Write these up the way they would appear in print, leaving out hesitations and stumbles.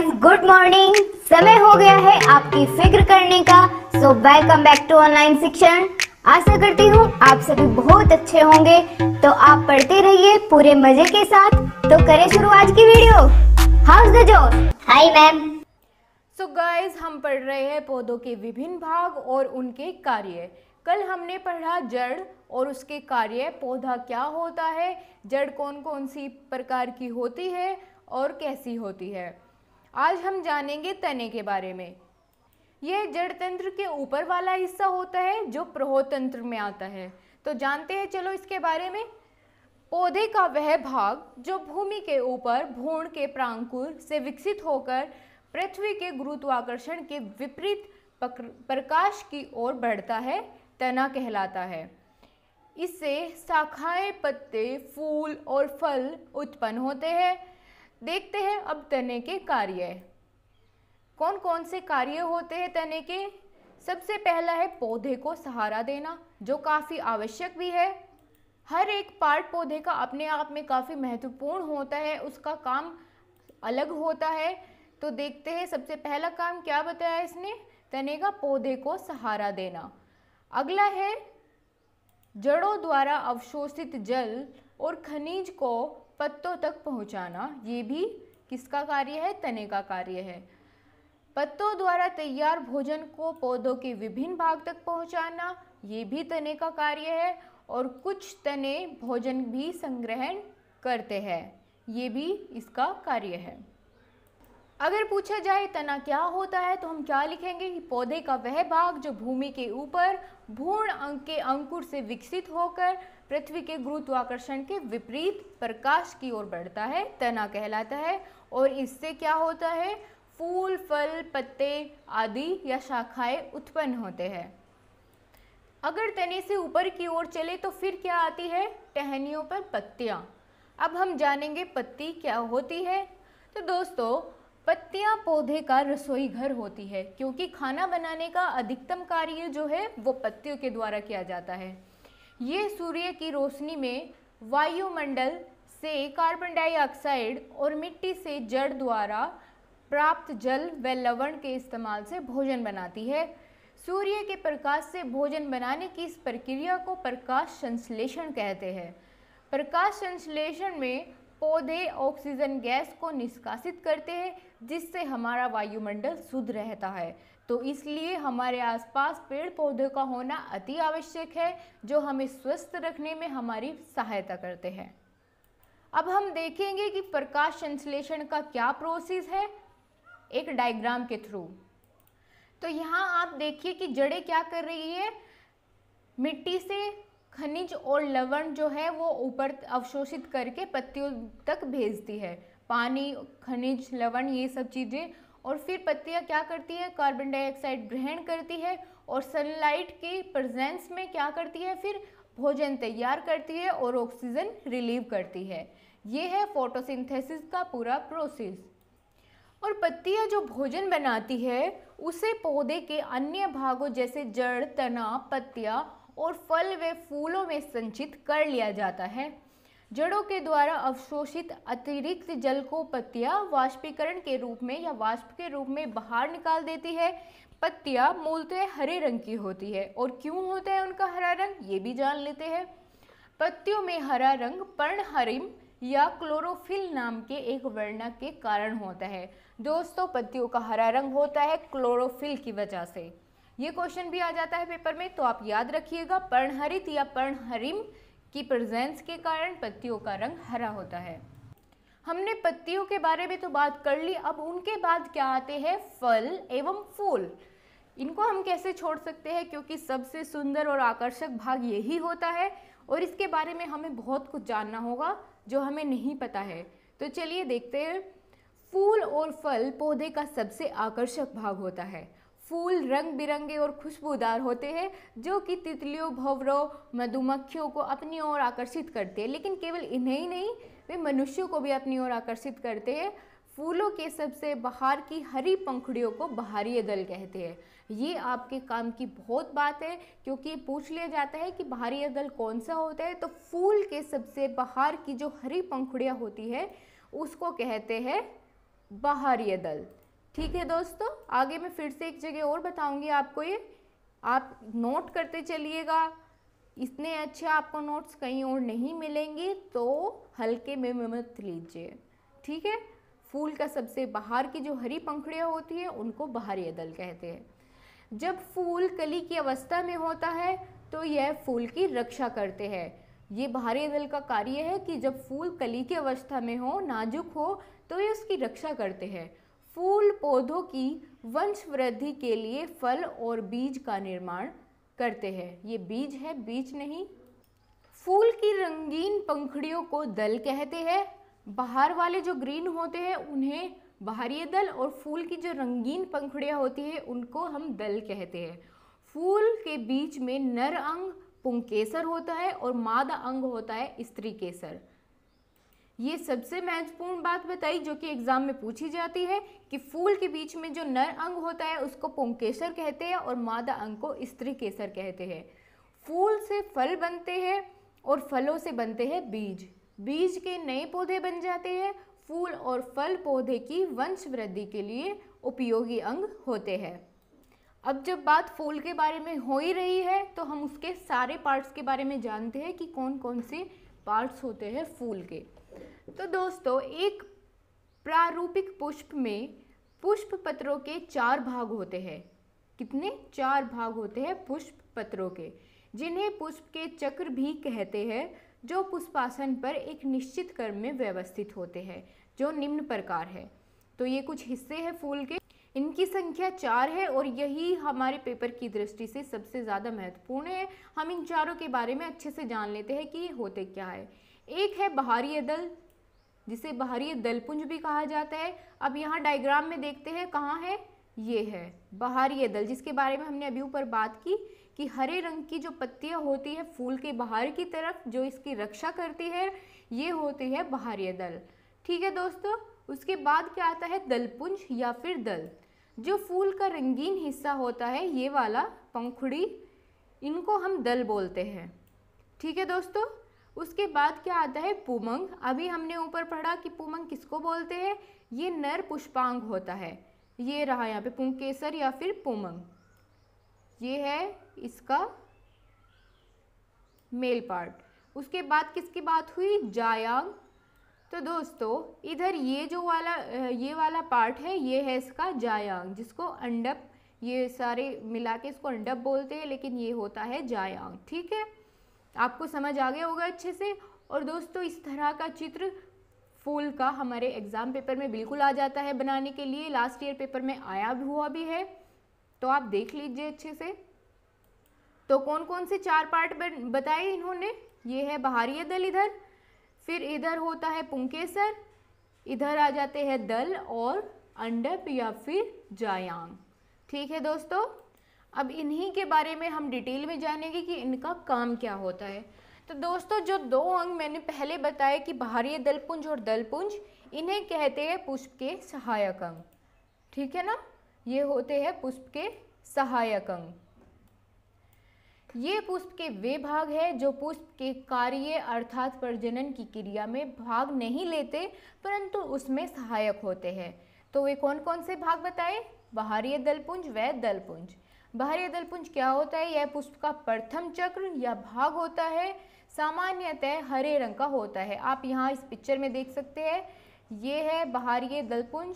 Guys, good morning. समय हो गया है आपकी फिक्र करने का। So welcome back to online शिक्षण। आशा करती हूँ आप सभी बहुत अच्छे होंगे। तो आप पढ़ते रहिए पूरे मजे के साथ। तो करें शुरू आज की वीडियो। हाउस द जोश। Hi ma'am. सो गाइस, हम पढ़ रहे हैं पौधों के विभिन्न भाग और उनके कार्य। कल हमने पढ़ा जड़ और उसके कार्य। पौधा क्या होता है, जड़ कौन कौन सी प्रकार की होती है और कैसी होती है। आज हम जानेंगे तने के बारे में। यह जड़ तंत्र के ऊपर वाला हिस्सा होता है जो प्रहोतंत्र में आता है। तो जानते हैं चलो इसके बारे में। पौधे का वह भाग जो भूमि के ऊपर भ्रूण के प्रांकुर से विकसित होकर पृथ्वी के गुरुत्वाकर्षण के विपरीत प्रकाश की ओर बढ़ता है, तना कहलाता है। इससे शाखाएं, पत्ते, फूल और फल उत्पन्न होते हैं। देखते हैं अब तने के कार्य। कौन कौन से कार्य होते हैं तने के। सबसे पहला है पौधे को सहारा देना, जो काफ़ी आवश्यक भी है। हर एक पार्ट पौधे का अपने आप में काफ़ी महत्वपूर्ण होता है, उसका काम अलग होता है। तो देखते हैं सबसे पहला काम क्या बताया इसने, तने का पौधे को सहारा देना। अगला है जड़ों द्वारा अवशोषित जल और खनिज को पत्तों तक पहुंचाना। ये भी किसका कार्य है, तने का कार्य है। पत्तों द्वारा तैयार भोजन को पौधों के विभिन्न भाग तक पहुंचाना, ये भी तने का कार्य है। और कुछ तने भोजन भी संग्रहण करते हैं, ये भी इसका कार्य है। अगर पूछा जाए तना क्या होता है तो हम क्या लिखेंगे कि पौधे का वह भाग जो भूमि के ऊपर भ्रूण के अंकुर से विकसित होकर पृथ्वी के गुरुत्वाकर्षण के विपरीत प्रकाश की ओर बढ़ता है, तना कहलाता है। और इससे क्या होता है, फूल, फल, पत्ते आदि या शाखाएं उत्पन्न होते हैं। अगर तने से ऊपर की ओर चले तो फिर क्या आती है, टहनियों पर पत्तियां। अब हम जानेंगे पत्ती क्या होती है। तो दोस्तों, पत्तियां पौधे का रसोई घर होती है, क्योंकि खाना बनाने का अधिकतम कार्य जो है वो पत्तियों के द्वारा किया जाता है। ये सूर्य की रोशनी में वायुमंडल से कार्बन डाइऑक्साइड और मिट्टी से जड़ द्वारा प्राप्त जल व लवण के इस्तेमाल से भोजन बनाती है। सूर्य के प्रकाश से भोजन बनाने की इस प्रक्रिया को प्रकाश संश्लेषण कहते हैं। प्रकाश संश्लेषण में पौधे ऑक्सीजन गैस को निष्कासित करते हैं, जिससे हमारा वायुमंडल शुद्ध रहता है। तो इसलिए हमारे आसपास पेड़ पौधों का होना अति आवश्यक है, जो हमें स्वस्थ रखने में हमारी सहायता करते हैं। अब हम देखेंगे कि प्रकाश संश्लेषण का क्या प्रोसेस है, एक डायग्राम के थ्रू। तो यहाँ आप देखिए कि जड़ें क्या कर रही है, मिट्टी से खनिज और लवण जो है वो ऊपर अवशोषित करके पत्तियों तक भेजती है। पानी, खनिज, लवण, ये सब चीज़ें। और फिर पत्तियाँ क्या करती है, कार्बन डाइऑक्साइड ग्रहण करती है और सनलाइट के प्रेजेंस में क्या करती है, फिर भोजन तैयार करती है और ऑक्सीजन रिलीव करती है। ये है फोटोसिंथेसिस का पूरा प्रोसेस। और पत्तियां जो भोजन बनाती है उसे पौधे के अन्य भागों जैसे जड़, तना, पत्तियां और फल व फूलों में संचित कर लिया जाता है। जड़ों के द्वारा अवशोषित अतिरिक्त जल को पत्तियां वाष्पीकरण के रूप में या वाष्प के रूप में बाहर निकाल देती है। पत्तियां मूलतः हरे रंग की होती है। और क्यों होता है उनका हरा रंग, ये भी जान लेते हैं। पत्तियों में हरा रंग पर्णहरिम या क्लोरोफिल नाम के एक वर्ण के कारण होता है। दोस्तों, पत्तियों का हरा रंग होता है क्लोरोफिल की वजह से। ये क्वेश्चन भी आ जाता है पेपर में, तो आप याद रखिएगा, पर्णहरित या पर्णहरिम की प्रेजेंस के कारण पत्तियों का रंग हरा होता है। हमने पत्तियों के बारे में तो बात कर ली। अब उनके बाद क्या आते हैं, फल एवं फूल। इनको हम कैसे छोड़ सकते हैं, क्योंकि सबसे सुंदर और आकर्षक भाग यही होता है और इसके बारे में हमें बहुत कुछ जानना होगा जो हमें नहीं पता है। तो चलिए देखते हैं। फूल और फल पौधे का सबसे आकर्षक भाग होता है। फूल रंग बिरंगे और खुशबूदार होते हैं, जो कि तितलियों, भंवरों, मधुमक्खियों को अपनी ओर आकर्षित करते हैं। लेकिन केवल इन्हें ही नहीं, वे मनुष्यों को भी अपनी ओर आकर्षित करते हैं। फूलों के सबसे बाहर की हरी पंखुड़ियों को बाहरी दल कहते हैं। ये आपके काम की बहुत बात है, क्योंकि पूछ लिया जाता है कि बाहरी दल कौन सा होता है। तो फूल के सबसे बाहर की जो हरी पंखुड़ियाँ होती है उसको कहते हैं बाहरी दल। ठीक है दोस्तों, आगे मैं फिर से एक जगह और बताऊंगी आपको, ये आप नोट करते चलिएगा। इतने अच्छे आपको नोट्स कहीं और नहीं मिलेंगे, तो हल्के में मत लीजिए। ठीक है, फूल का सबसे बाहर की जो हरी पंखुड़ियाँ होती हैं उनको बाहरी दल कहते हैं। जब फूल कली की अवस्था में होता है तो यह फूल की रक्षा करते हैं। ये बाहरी दल का कार्य है कि जब फूल कली की अवस्था में हो, नाजुक हो, तो ये उसकी रक्षा करते हैं। फूल पौधों की वंश वृद्धि के लिए फल और बीज का निर्माण करते हैं। ये बीज है, बीज नहीं। फूल की रंगीन पंखुड़ियों को दल कहते हैं। बाहर वाले जो ग्रीन होते हैं उन्हें बाहरी दल, और फूल की जो रंगीन पंखुड़ियाँ होती हैं उनको हम दल कहते हैं। फूल के बीच में नर अंग पुंकेसर होता है और मादा अंग होता है स्त्री केसर। ये सबसे महत्वपूर्ण बात बताई जो कि एग्जाम में पूछी जाती है कि फूल के बीच में जो नर अंग होता है उसको पुंकेसर कहते हैं और मादा अंग को स्त्री केसर कहते हैं। फूल से फल बनते हैं और फलों से बनते हैं बीज। बीज के नए पौधे बन जाते हैं। फूल और फल पौधे की वंश वृद्धि के लिए उपयोगी अंग होते हैं। अब जब बात फूल के बारे में हो ही रही है तो हम उसके सारे पार्ट्स के बारे में जानते हैं कि कौन कौन से पार्ट्स होते हैं फूल के। तो दोस्तों, एक प्रारूपिक पुष्प में पुष्प पत्रों के 4 भाग होते हैं। कितने? 4 भाग होते हैं पुष्प पत्रों के, जिन्हें पुष्प के चक्र भी कहते हैं, जो पुष्पासन पर एक निश्चित क्रम में व्यवस्थित होते हैं, जो निम्न प्रकार है। तो ये कुछ हिस्से हैं फूल के, इनकी संख्या 4 है और यही हमारे पेपर की दृष्टि से सबसे ज़्यादा महत्वपूर्ण है। हम इन चारों के बारे में अच्छे से जान लेते हैं कि ये होते क्या है। एक है बाहरी दल, जिसे बाहरी दलपुंज भी कहा जाता है। अब यहाँ डायग्राम में देखते हैं कहाँ है, ये है बाहरी दल, जिसके बारे में हमने अभी ऊपर बात की कि हरे रंग की जो पत्तियाँ होती है फूल के बाहर की तरफ जो इसकी रक्षा करती है, ये होती है बाहरी दल। ठीक है दोस्तों, उसके बाद क्या आता है दलपुंज या फिर दल। जो फूल का रंगीन हिस्सा होता है, ये वाला पंखुड़ी, इनको हम दल बोलते हैं। ठीक है दोस्तों, उसके बाद क्या आता है पुमंग। अभी हमने ऊपर पढ़ा कि पुमंग किसको बोलते हैं, ये नर पुष्पांग होता है। ये रहा यहाँ पे पुंकेसर या फिर पुमंग, ये है इसका मेल पार्ट। उसके बाद किसकी बात हुई, जायांग। तो दोस्तों इधर ये वाला पार्ट है, ये है इसका जायांग, जिसको अंडप, ये सारे मिला के इसको अंडप बोलते हैं, लेकिन ये होता है जायांग। ठीक है, आपको समझ आ गया होगा अच्छे से। और दोस्तों इस तरह का चित्र फूल का हमारे एग्जाम पेपर में बिल्कुल आ जाता है बनाने के लिए, लास्ट ईयर पेपर में आया हुआ भी है, तो आप देख लीजिए अच्छे से। तो कौन कौन से 4 पार्ट बताए इन्होंने, ये है बाहरी दल इधर, फिर इधर होता है पुंकेसर, इधर आ जाते हैं दल और अंडप या फिर जायांग। ठीक है दोस्तों, अब इन्हीं के बारे में हम डिटेल में जानेंगे कि इनका काम क्या होता है। तो दोस्तों जो 2 अंग मैंने पहले बताए कि बाहरी दलपुंज और दलपुंज, इन्हें कहते हैं पुष्प के सहायक अंग। ठीक है ना, ये होते हैं पुष्प के सहायक अंग। ये पुष्प के वे भाग हैं जो पुष्प के कार्य अर्थात प्रजनन की क्रिया में भाग नहीं लेते, परंतु उसमें सहायक होते हैं। तो वे कौन कौन से भाग बताए, बाहरी दलपुंज व दलपुंज। बाहरी दलपुंज क्या होता है, यह पुष्प का प्रथम चक्र या भाग होता है, सामान्यतः हरे रंग का होता है। आप यहाँ इस पिक्चर में देख सकते हैं, ये है बाहरी दलपुंज,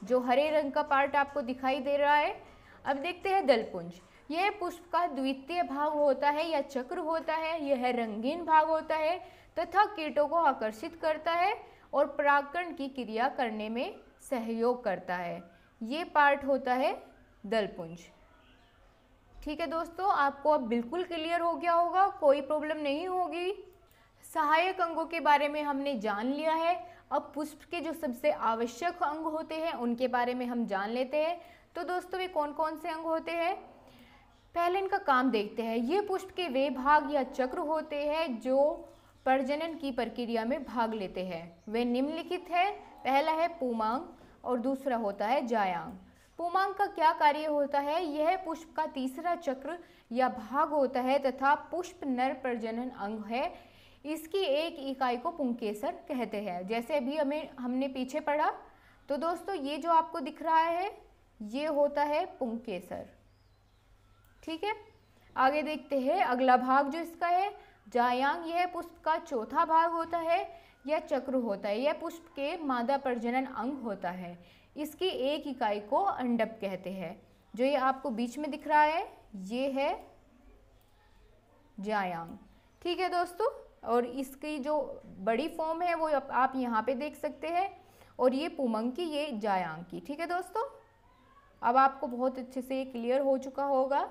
जो हरे रंग का पार्ट आपको दिखाई दे रहा है। अब देखते हैं दलपुंज। यह पुष्प का द्वितीय भाग होता है या चक्र होता है। यह रंगीन भाग होता है तथा कीटों को आकर्षित करता है और परागकण की क्रिया करने में सहयोग करता है। ये पार्ट होता है दलपुंज। ठीक है दोस्तों, आपको अब बिल्कुल क्लियर हो गया होगा, कोई प्रॉब्लम नहीं होगी। सहायक अंगों के बारे में हमने जान लिया है। अब पुष्प के जो सबसे आवश्यक अंग होते हैं उनके बारे में हम जान लेते हैं। तो दोस्तों वे कौन कौन से अंग होते हैं, पहले इनका काम देखते हैं। ये पुष्प के वे भाग या चक्र होते हैं जो प्रजनन की प्रक्रिया में भाग लेते हैं। वे निम्नलिखित है, पहला है पुमांग और दूसरा होता है जायांग। पुमांग का क्या कार्य होता है, यह पुष्प का तीसरा चक्र या भाग होता है तथा पुष्प नर प्रजनन अंग है। इसकी एक इकाई को पुंकेसर कहते हैं। जैसे अभी हमने पीछे पढ़ा तो दोस्तों ये जो आपको दिख रहा है ये होता है पुंकेसर। ठीक है, आगे देखते हैं अगला भाग जो इसका है जायांग। यह पुष्प का चौथा भाग होता है, यह चक्र होता है, यह पुष्प के मादा प्रजनन अंग होता है। इसकी एक इकाई को अंडप कहते हैं। जो ये आपको बीच में दिख रहा है ये है जायांग। ठीक है दोस्तों, और इसकी जो बड़ी फॉर्म है वो आप यहाँ पे देख सकते हैं, और ये पुमंग की, ये जायांग की। ठीक है दोस्तों, अब आपको बहुत अच्छे से क्लियर हो चुका होगा।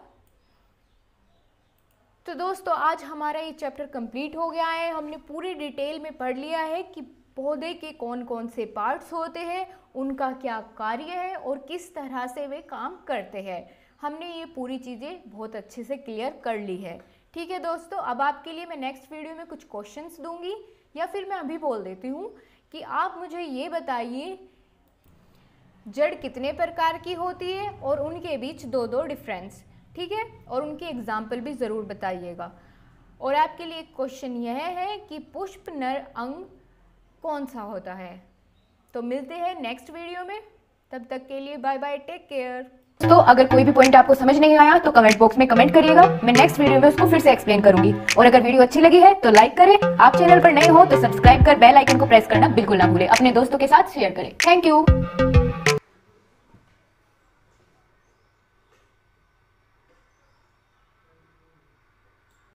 तो दोस्तों आज हमारा ये चैप्टर कंप्लीट हो गया है। हमने पूरी डिटेल में पढ़ लिया है कि पौधे के कौन कौन से पार्ट्स होते हैं, उनका क्या कार्य है और किस तरह से वे काम करते हैं। हमने ये पूरी चीज़ें बहुत अच्छे से क्लियर कर ली है। ठीक है दोस्तों, अब आपके लिए मैं नेक्स्ट वीडियो में कुछ क्वेश्चंस दूंगी, या फिर मैं अभी बोल देती हूँ कि आप मुझे ये बताइए जड़ कितने प्रकार की होती है और उनके बीच दो डिफरेंस। ठीक है, और उनके एग्जाम्पल भी ज़रूर बताइएगा। और आपके लिए क्वेश्चन यह है कि पुष्प नर अंग कौन सा होता है। तो मिलते हैं नेक्स्ट वीडियो में, तब तक के लिए बाय बाय, टेक केयर। तो अगर कोई भी पॉइंट आपको समझ नहीं आया तो कमेंट बॉक्स में कमेंट करिएगा, मैं नेक्स्ट वीडियो में उसको फिर से एक्सप्लेन करूंगी। और अगर वीडियो अच्छी लगी है तो लाइक करें, आप चैनल पर नए हो तो सब्सक्राइब कर बेल आइकन को प्रेस करना बिल्कुल ना भूलें, अपने दोस्तों के साथ शेयर करें। Thank you.